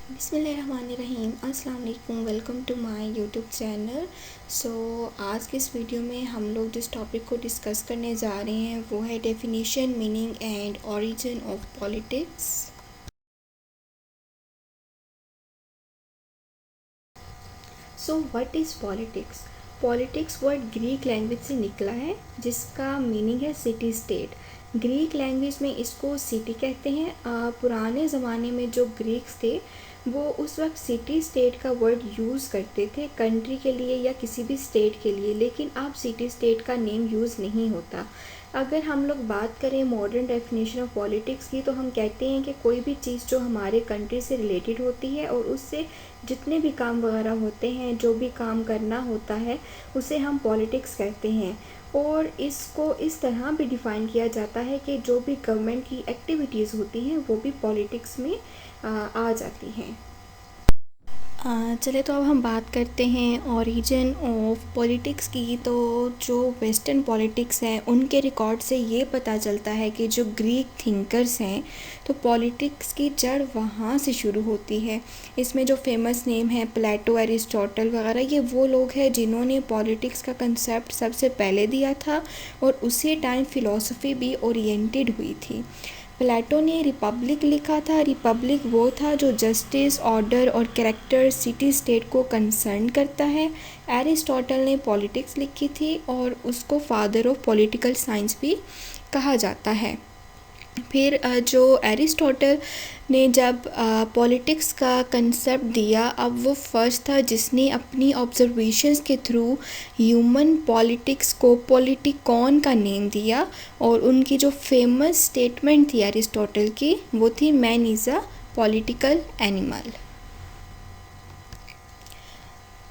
बिस्मिल्लाहिर्रहमानिर्रहीम। अस्सलाम वालेकुम। Welcome to my YouTube channel. आज के इस वीडियो में हम लोग जिस टॉपिक को डिस्कस करने जा रहे हैं वो है definition, meaning and origin of politics. What is politics? Politics word Greek language से निकला है जिसका मीनिंग है सिटी स्टेट। ग्रीक लैंग्वेज में इसको सिटी कहते हैं। पुराने ज़माने में जो ग्रीक्स थे वो उस वक्त सिटी स्टेट का वर्ड यूज़ करते थे कंट्री के लिए या किसी भी स्टेट के लिए, लेकिन अब सिटी स्टेट का नेम यूज़ नहीं होता। अगर हम लोग बात करें मॉडर्न डेफिनेशन ऑफ पॉलिटिक्स की तो हम कहते हैं कि कोई भी चीज़ जो हमारे कंट्री से रिलेटेड होती है और उससे जितने भी काम वगैरह होते हैं, जो भी काम करना होता है, उसे हम पॉलिटिक्स कहते हैं। और इसको इस तरह भी डिफ़ाइन किया जाता है कि जो भी गवर्नमेंट की एक्टिविटीज़ होती हैं वो भी पॉलिटिक्स में आ जाती हैं। चले तो अब हम बात करते हैं ओरिजिन ऑफ पॉलिटिक्स की। तो जो वेस्टर्न पॉलिटिक्स हैं उनके रिकॉर्ड से ये पता चलता है कि जो ग्रीक थिंकर्स हैं तो पॉलिटिक्स की जड़ वहाँ से शुरू होती है। इसमें जो फेमस नेम है प्लेटो, एरिस्टोटल वगैरह, ये वो लोग हैं जिन्होंने पॉलिटिक्स का कंसेप्ट सबसे पहले दिया था और उसी टाइम फ़िलॉसफी भी ओरिएंटेड हुई थी। प्लेटो ने रिपब्लिक लिखा था। रिपब्लिक वो था जो जस्टिस, ऑर्डर और कैरेक्टर सिटी स्टेट को कंसर्न करता है। एरिस्टोटल ने पॉलिटिक्स लिखी थी और उसको फादर ऑफ पॉलिटिकल साइंस भी कहा जाता है। फिर जो एरिस्टोटल ने जब पॉलिटिक्स का कंसेप्ट दिया, अब वो फर्स्ट था जिसने अपनी ऑब्जर्वेशंस के थ्रू ह्यूमन पॉलिटिक्स को पॉलिटिकॉन का नेम दिया। और उनकी जो फेमस स्टेटमेंट थी एरिस्टोटल की वो थी man is a political animal.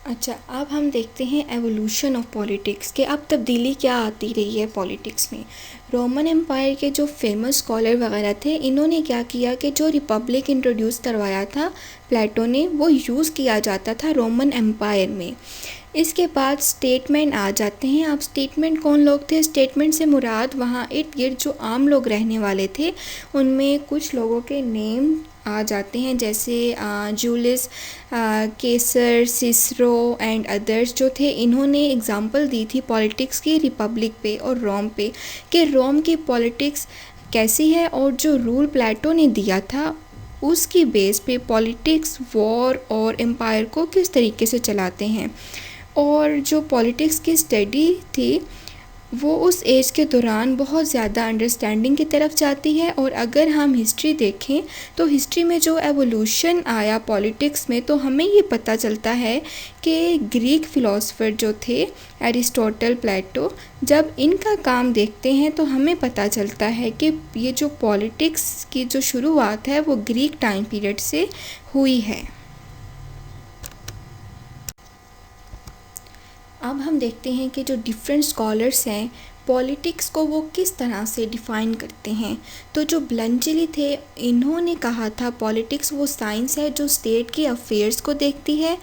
अच्छा, अब हम देखते हैं एवोल्यूशन ऑफ पॉलिटिक्स के अब तब्दीली क्या आती रही है पॉलिटिक्स में। रोमन एम्पायर के जो फेमस स्कॉलर वगैरह थे, इन्होंने क्या किया कि जो रिपब्लिक इंट्रोड्यूस करवाया था प्लेटो ने, वो यूज़ किया जाता था रोमन एम्पायर में। इसके बाद स्टेटमेंट आ जाते हैं। अब स्टेटमेंट कौन लोग थे? स्टेटमेंट से मुराद वहाँ इर्द गिर्द जो आम लोग रहने वाले थे उनमें कुछ लोगों के नेम आ जाते हैं, जैसे Julius Kesar, Cicero and others जो थे, इन्होंने एग्जांपल दी थी पॉलिटिक्स की रिपब्लिक पे और रोम पे कि रोम की पॉलिटिक्स कैसी है और जो रूल प्लेटो ने दिया था उसकी बेस पे पॉलिटिक्स वॉर और एम्पायर को किस तरीके से चलाते हैं। और जो पॉलिटिक्स की स्टडी थी वो उस एज के दौरान बहुत ज़्यादा अंडरस्टैंडिंग की तरफ जाती है। और अगर हम हिस्ट्री देखें तो हिस्ट्री में जो एवोल्यूशन आया पॉलिटिक्स में, तो हमें ये पता चलता है कि ग्रीक फ़िलासफ़र जो थे एरिस्टोटल, प्लेटो, जब इनका काम देखते हैं तो हमें पता चलता है कि ये जो पॉलिटिक्स की जो शुरुआत है वो ग्रीक टाइम पीरियड से हुई है। अब हम देखते हैं कि जो डिफरेंट स्कॉलर्स हैं पॉलिटिक्स को वो किस तरह से डिफ़ाइन करते हैं। तो जो ब्लंचली थे, इन्होंने कहा था पॉलिटिक्स वो साइंस है जो स्टेट के अफेयर्स को देखती है।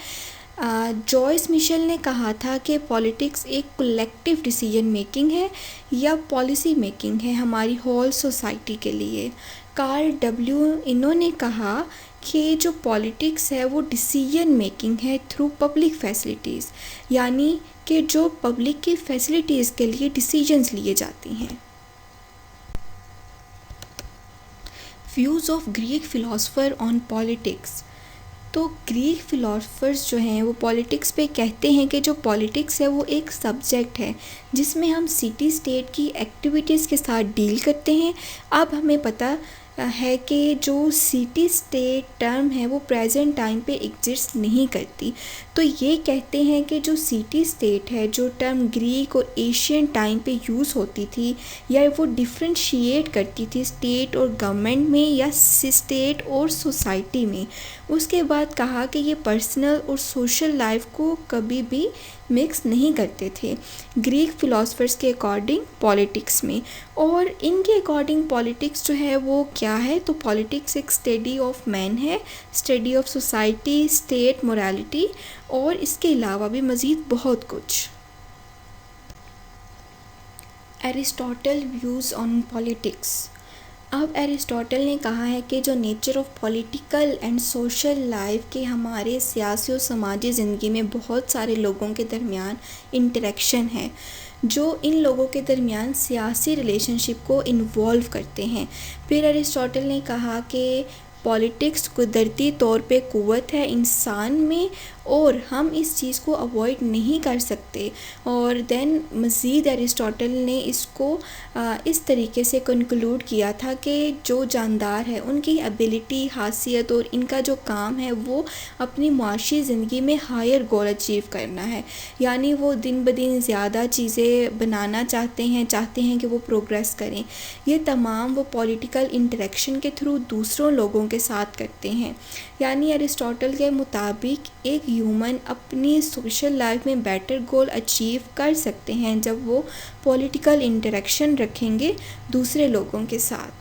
जॉयस मिशेल ने कहा था कि पॉलिटिक्स एक कलेक्टिव डिसीजन मेकिंग है या पॉलिसी मेकिंग है हमारी होल सोसाइटी के लिए। कार्ल डब्ल्यू इन्होंने कहा कि जो पॉलिटिक्स है वो डिसीजन मेकिंग है थ्रू पब्लिक फैसिलिटीज़, यानी कि जो पब्लिक की फैसिलिटीज़ के लिए डिसीजंस लिए जाती हैं। Views of Greek philosopher on politics. तो ग्रीक फ़िलासफ़र्स जो हैं वो पॉलिटिक्स पे कहते हैं कि जो पॉलिटिक्स है वो एक सब्जेक्ट है जिसमें हम सिटी स्टेट की एक्टिविटीज़ के साथ डील करते हैं। अब हमें पता है कि जो सिटी स्टेट टर्म है वो प्रेजेंट टाइम पे एग्जिस्ट नहीं करती। तो ये कहते हैं कि जो सिटी स्टेट है, जो टर्म ग्रीक और एशियन टाइम पे यूज़ होती थी या वो डिफ्रेंशिएट करती थी स्टेट और गवर्नमेंट में या स्टेट और सोसाइटी में, उसके बाद कहा कि ये पर्सनल और सोशल लाइफ को कभी भी मिक्स नहीं करते थे ग्रीक फ़िलासफ़र्स के अकॉर्डिंग पॉलिटिक्स में। और इनके अकॉर्डिंग पॉलिटिक्स जो है वो क्या है? तो पॉलिटिक्स एक स्टडी ऑफ मैन है, study of society, state, morality और इसके अलावा भी मज़ीद बहुत कुछ। Aristotle views on politics. अब एरिस्टोटल ने कहा है कि जो nature of political and social life के हमारे सियासी और समाजी ज़िंदगी में बहुत सारे लोगों के दरमियान इंटरेक्शन है जो इन लोगों के दरमियान सियासी रिलेशनशिप को इन्वॉल्व करते हैं। फिर एरिस्टोटल ने कहा कि पॉलिटिक्स कुदरती तौर पे क़ुव्वत है इंसान में और हम इस चीज़ को अवॉइड नहीं कर सकते। और देन मज़ीद एरिस्टोटल ने इसको इस तरीके से कंक्लूड किया था कि जो जानदार है उनकी एबिलिटी, हासियत और इनका जो काम है वो अपनी माशी ज़िंदगी में हायर गोल अचीव करना है, यानी वो दिन ब दिन ज़्यादा चीज़ें बनाना चाहते हैं कि वो प्रोग्रेस करें। ये तमाम वो पॉलिटिकल इंटरेक्शन के थ्रू दूसरों लोगों के साथ करते हैं। यानी एरिस्टोटल के मुताबिक एक ह्यूमन अपनी सोशल लाइफ में बेटर गोल अचीव कर सकते हैं जब वो पॉलिटिकल इंटरेक्शन रखेंगे दूसरे लोगों के साथ।